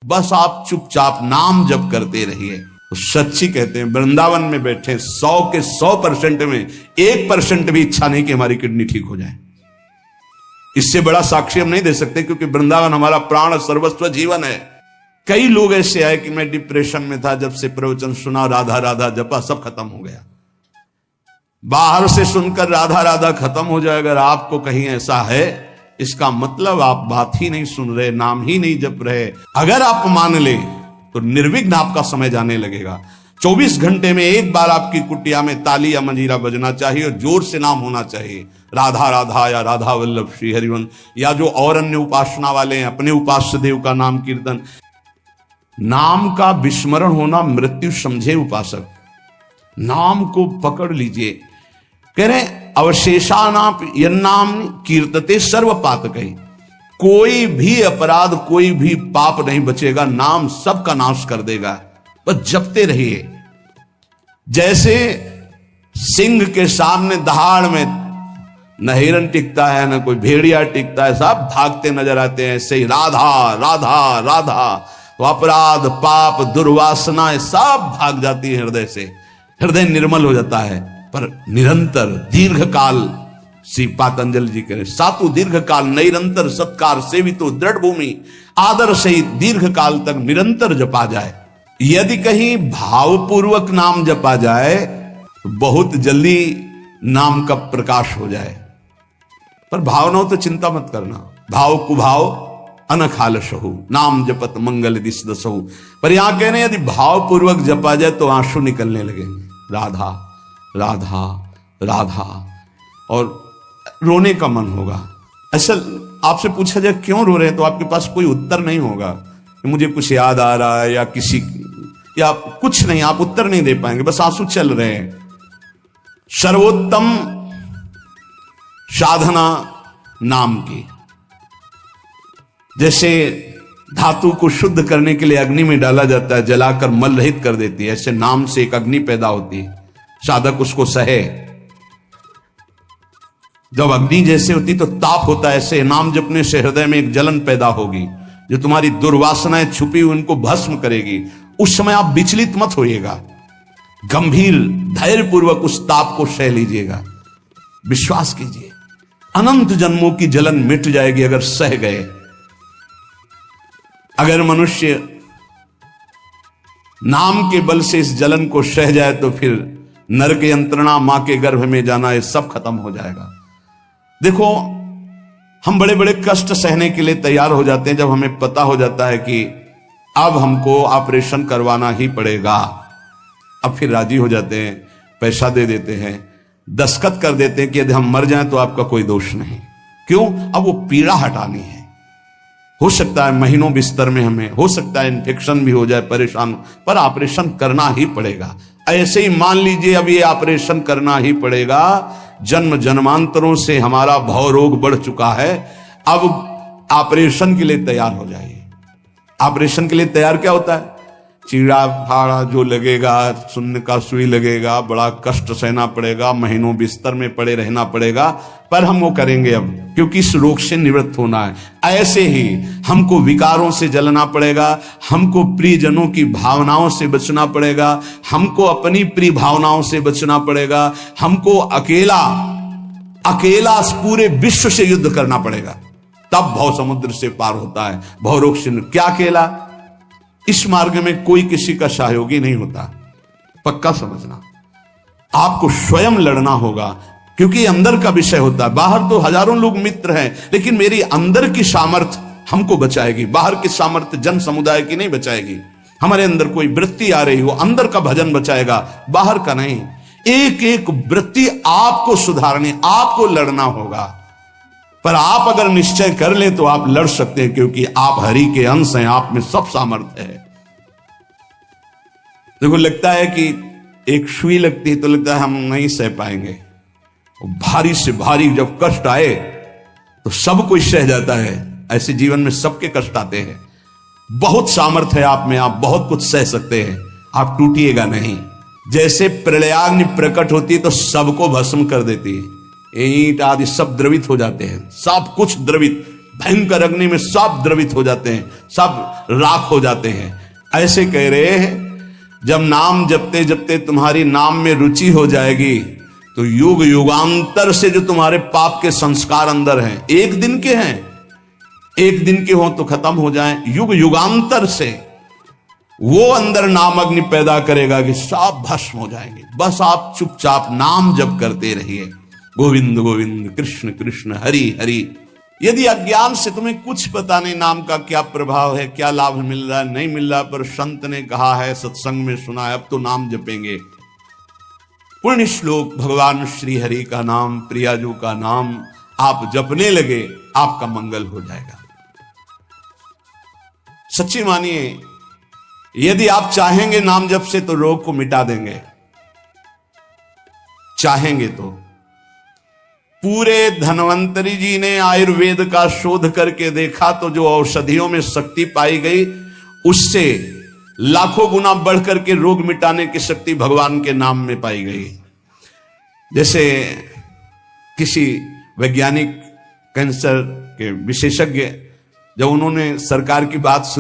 बस आप चुपचाप नाम जप करते रहिए। तो सच्ची कहते हैं वृंदावन में बैठे 100 के 100% में 1% भी इच्छा नहीं कि हमारी किडनी ठीक हो जाए। इससे बड़ा साक्षी हम नहीं दे सकते, क्योंकि वृंदावन हमारा प्राण सर्वस्व जीवन है। कई लोग ऐसे आए कि मैं डिप्रेशन में था, जब से प्रवचन सुना राधा राधा जपा सब खत्म हो गया। बाहर से सुनकर राधा राधा खत्म हो जाए, अगर आपको कहीं ऐसा है, इसका मतलब आप बात ही नहीं सुन रहे, नाम ही नहीं जप रहे। अगर आप मान ले तो निर्विघ्न आपका समय जाने लगेगा। 24 घंटे में एक बार आपकी कुटिया में ताली या मंजीरा बजना चाहिए और जोर से नाम होना चाहिए, राधा राधा या राधा वल्लभ श्री हरिवंश, या जो और अन्य उपासना वाले हैं अपने उपास्य देव का नाम कीर्तन। नाम का विस्मरण होना मृत्यु समझे उपासक। नाम को पकड़ लीजिए। कह रहे अवशेषानाप यन्नाम कीर्तते सर्व पातकै, कोई भी अपराध कोई भी पाप नहीं बचेगा, नाम सबका नाश कर देगा। बस जपते रहिए। जैसे सिंह के सामने दहाड़ में न हिरन टिकता है न कोई भेड़िया टिकता है, सब भागते नजर आते हैं, ऐसे ही राधा राधा राधा, तो अपराध पाप दुर्वासनाएं सब भाग जाती है हृदय से, हृदय निर्मल हो जाता है। पर निरंतर दीर्घ काल, श्री पातंजलि जी कह रहे सातु दीर्घ काल निरंतर सत्कार सेवितो दृढ़ भूमि, आदर सहित दीर्घ काल तक निरंतर जपा जाए। यदि कहीं भावपूर्वक नाम जपा जाए तो बहुत जल्दी नाम का प्रकाश हो जाए। पर भाव न हो तो चिंता मत करना, भाव कुभाव अनखाल सहु, नाम जपत मंगल दिस दसहु। पर यहां कह रहे यदि भावपूर्वक जपा जाए तो आंसू निकलने लगेंगे, राधा राधा राधा, और रोने का मन होगा। ऐसा आपसे पूछा जाए क्यों रो रहे हैं तो आपके पास कोई उत्तर नहीं होगा कि मुझे कुछ याद आ रहा है या किसी या कुछ नहीं, आप उत्तर नहीं दे पाएंगे, बस आंसू चल रहे हैं। सर्वोत्तम साधना नाम की, जैसे धातु को शुद्ध करने के लिए अग्नि में डाला जाता है, जलाकर मल रहित कर देती है, ऐसे नाम से एक अग्नि पैदा होती है, साधक उसको सहे। जब अग्नि जैसे होती तो ताप होता है, ऐसे नाम जपने से हृदय में एक जलन पैदा होगी जो तुम्हारी दुर्वासनाएं छुपी हुई उनको भस्म करेगी। उस समय आप विचलित मत होइएगा, गंभीर धैर्यपूर्वक उस ताप को सह लीजिएगा। विश्वास कीजिए अनंत जन्मों की जलन मिट जाएगी अगर सह गए। अगर मनुष्य नाम के बल से इस जलन को सह जाए तो फिर नरक यंत्रणा, मां के गर्भ में जाना, ये सब खत्म हो जाएगा। देखो हम बड़े बड़े कष्ट सहने के लिए तैयार हो जाते हैं जब हमें पता हो जाता है कि अब हमको ऑपरेशन करवाना ही पड़ेगा। अब फिर राजी हो जाते हैं, पैसा दे देते हैं, दस्तखत कर देते हैं कि यदि हम मर जाएं तो आपका कोई दोष नहीं। क्यों? अब वो पीड़ा हटानी है। हो सकता है महीनों बिस्तर में हमें, हो सकता है इन्फेक्शन भी हो जाए, परेशान, पर ऑपरेशन करना ही पड़ेगा। ऐसे ही मान लीजिए अब ये ऑपरेशन करना ही पड़ेगा। जन्म जन्मांतरों से हमारा भव रोग बढ़ चुका है, अब ऑपरेशन के लिए तैयार हो जाइए। ऑपरेशन के लिए तैयार क्या होता है? चीड़ा फाड़ा जो लगेगा, सुन्न का सुई लगेगा, बड़ा कष्ट सहना पड़ेगा, महीनों बिस्तर में पड़े रहना पड़ेगा, पर हम वो करेंगे अब, क्योंकि इस रोग से निवृत्त होना है। ऐसे ही हमको विकारों से जलना पड़ेगा, हमको प्रियजनों की भावनाओं से बचना पड़ेगा, हमको अपनी प्रिय भावनाओं से बचना पड़ेगा, हमको अकेला पूरे विश्व से युद्ध करना पड़ेगा, तब भव समुद्र से पार होता है। भवरोग से क्या अकेला? इस मार्ग में कोई किसी का सहयोगी नहीं होता, पक्का समझना। आपको स्वयं लड़ना होगा, क्योंकि अंदर का विषय होता है। बाहर तो हजारों लोग मित्र हैं, लेकिन मेरी अंदर की सामर्थ्य हमको बचाएगी। बाहर की सामर्थ्य जन समुदाय की नहीं बचाएगी। हमारे अंदर कोई वृत्ति आ रही हो, अंदर का भजन बचाएगा, बाहर का नहीं। एक एक वृत्ति आपको सुधारनी, आपको लड़ना होगा। पर आप अगर निश्चय कर ले तो आप लड़ सकते हैं, क्योंकि आप हरि के अंश हैं, आप में सब सामर्थ्य है। देखो लगता है कि एक सुई लगती है तो लगता है हम नहीं सह पाएंगे, भारी से भारी जब कष्ट आए तो सब कोई सह जाता है। ऐसे जीवन में सबके कष्ट आते हैं। बहुत सामर्थ्य है आप में, आप बहुत कुछ सह सकते हैं, आप टूटिएगा नहीं। जैसे प्रलयाग्नि प्रकट होती है तो सबको भस्म कर देती है, ईंट आदि सब द्रवित हो जाते हैं, सब कुछ द्रवित, भयंकर अग्नि में सब द्रवित हो जाते हैं, सब राख हो जाते हैं। ऐसे कह रहे हैं जब नाम जपते जपते तुम्हारी नाम में रुचि हो जाएगी तो युग युगांतर से जो तुम्हारे पाप के संस्कार अंदर हैं, एक दिन के हैं, एक दिन के हो तो खत्म हो जाएं, युग युगांतर से वो अंदर नाम अग्नि पैदा करेगा कि सब भस्म हो जाएंगे। बस आप चुपचाप नाम जप करते रहिए, गोविंद गोविंद कृष्ण कृष्ण हरि हरि। यदि अज्ञान से तुम्हें कुछ पता नहीं नाम का क्या प्रभाव है, क्या लाभ मिल रहा है नहीं मिल रहा, पर संत ने कहा है, सत्संग में सुना है, अब तो नाम जपेंगे। पुण्य श्लोक भगवान श्री हरि का नाम, प्रियाजू का नाम आप जपने लगे, आपका मंगल हो जाएगा। सच्ची मानिए, यदि आप चाहेंगे नाम जप से तो रोग को मिटा देंगे, चाहेंगे तो। पूरे धन्वंतरी जी ने आयुर्वेद का शोध करके देखा तो जो औषधियों में शक्ति पाई गई, उससे लाखों गुना बढ़ करके रोग मिटाने की शक्ति भगवान के नाम में पाई गई। जैसे किसी वैज्ञानिक कैंसर के विशेषज्ञ, जब उन्होंने सरकार की बात सुनी